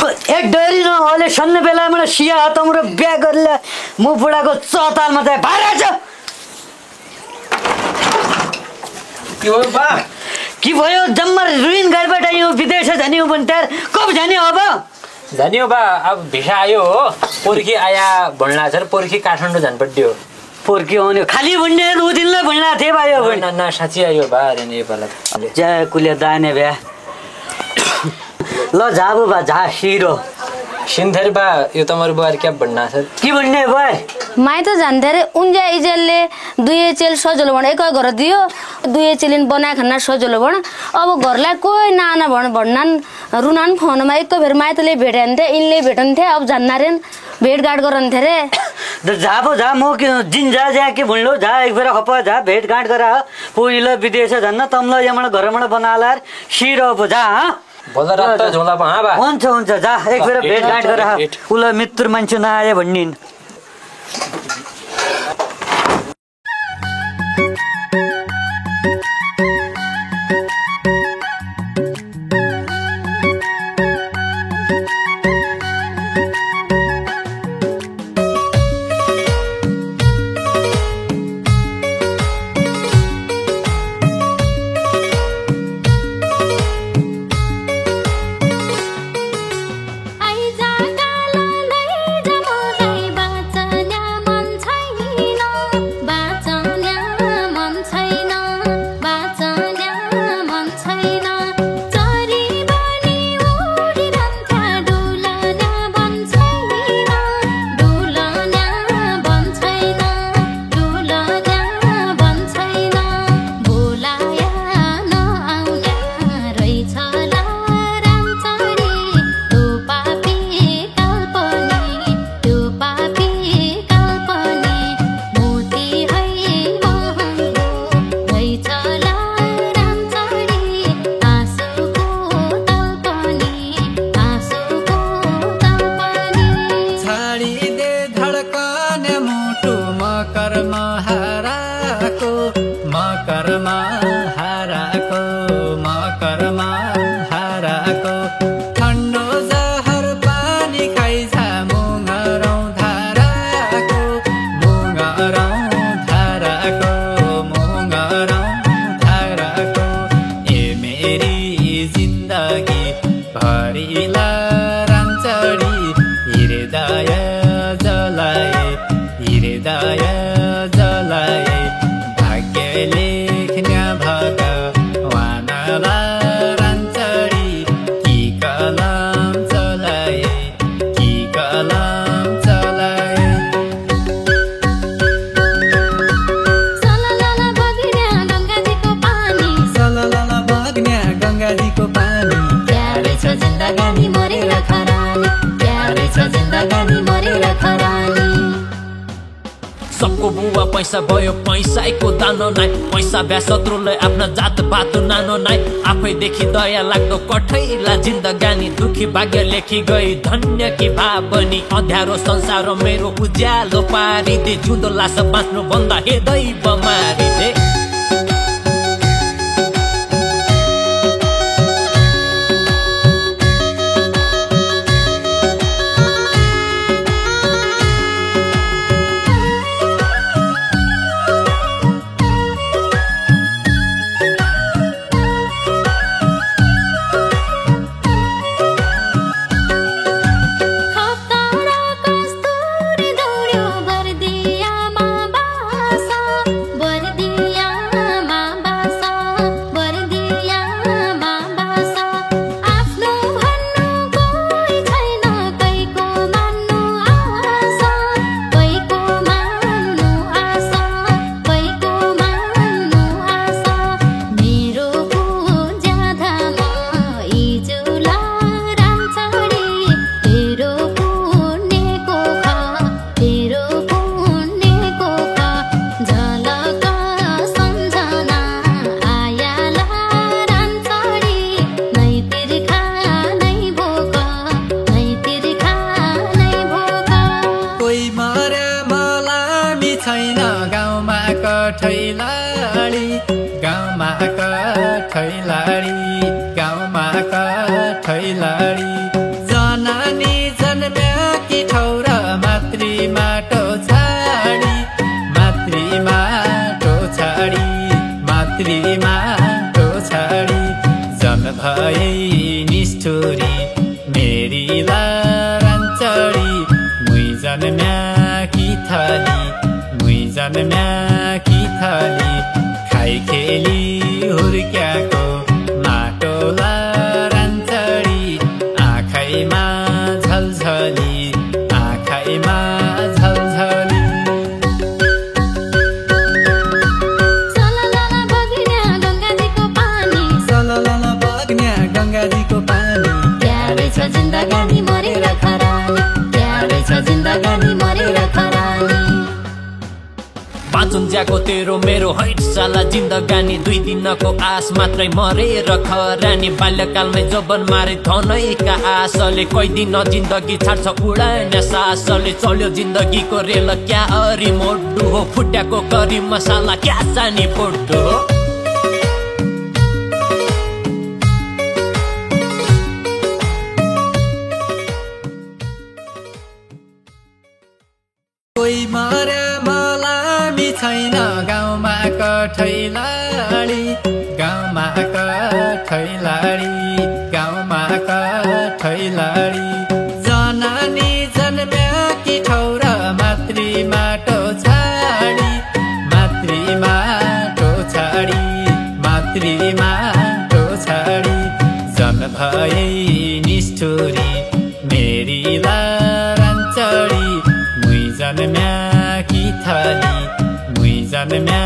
एक डरी न अहिले सन्ने बेलामा सिया तम्रो बिहा गरेर म बुढाको चतालमा चाहिँ भाइराछ के भयो जम्मा रुइन गाडीबाट यो विदेश जाने हो भने त्यार कब जाने अब जाने हो बा अब भिसा आयो हो पोर्खी आया भन्ला छ पोर्खी काठमाडौँ जान पर्यो पोर्खी आउने खाली भन्ने दो दिनलाई भन्ला थिए भाइ अब न साँच्ची आयो बा रे नेपाल जय कुले दाने भ्या ल जाबो बा जा हिरो सिन्थेर बा यो तमरो बुहारी क्या भन्ना छ के भन्ने भाइ माइ त जान्थे रे उन्जा इजेलले दुई चेल सजलो भण एक घर दियो दुई चेलिन बनाए खाना सजलो भण अब घरलाई कोही नाना भण भन्नान रुनान फोनमा एक बेर माइतले भेटन्थे इनले भेटन्थे अब जान्नारेन भेटघाट गरन्थे रे जाबो जा म जिन जा के भन्लो जा एक बेर खप जा भेटघाट गरा पहिलो विदेश जान्न तमला यमण घरमण बनाला सिरो पो जा बजार रात झोला पा हा बा हुन्छ जा एक बेर भेटघाट गरा उला मित्र मान्छे नआए भन्निन सबको बुवा पैसा भयो पैसाको दानो नाइ पैसा ब्या शत्रुले आफ्नो जात पात नानो नाइ आफैदेखि दया लाग्दो कठैला जिन्दगानी दुखी भाग्य लेखी गई धन्य कि भावनी अँध्यारो संसार मेरो उज्यालो पारिदे जिउँदो लास बाँच्नु भन्दा हे दैव मारिदे गाउँमा कठैलाडी जना भए निष्ठुरी मेरी लाराञ्चडी मुई जन्म्याकी थली मुई जन्म्याकी थली खाइ खेली हुर्क्याको माटो लाराञ्चडी आँखैमा झलझली आँखैमा झलझली सललल बग्ने गङ्गाजीको पानी प्यारै छ जिन्दगानी मरेर खरानी प्यारै छ जिन्दगानी मरेर खरानी बाँचुन ज्याको तेरो मेरो हैट साला जिन्दगानी 2 दिनको आस मात्रै मरेर खरानी बाल्यकालमै जबन मारे धनैका आशले कैदिन जिन्दगी छाड्छ उडाउने सासले चल्यो जिन्दगीको रेल क्या अरी मोड्डु हो फुट्याको करी मसाला क्या सानी पोड्डु हो कोही मरे मलामी छैन गाउँमा कठैलाडी गाउँमा कठैलाडी गाउँमा कठैलाडी जननी जन्म्याकी ठौर मातृ माटो छाडी मातृ माटो छाडी मातृ माटो छाडी जन्म भए निष्ठुरी मेरी लाराञ्चडी मुई जन्म्याकी थली मुई जन्म्या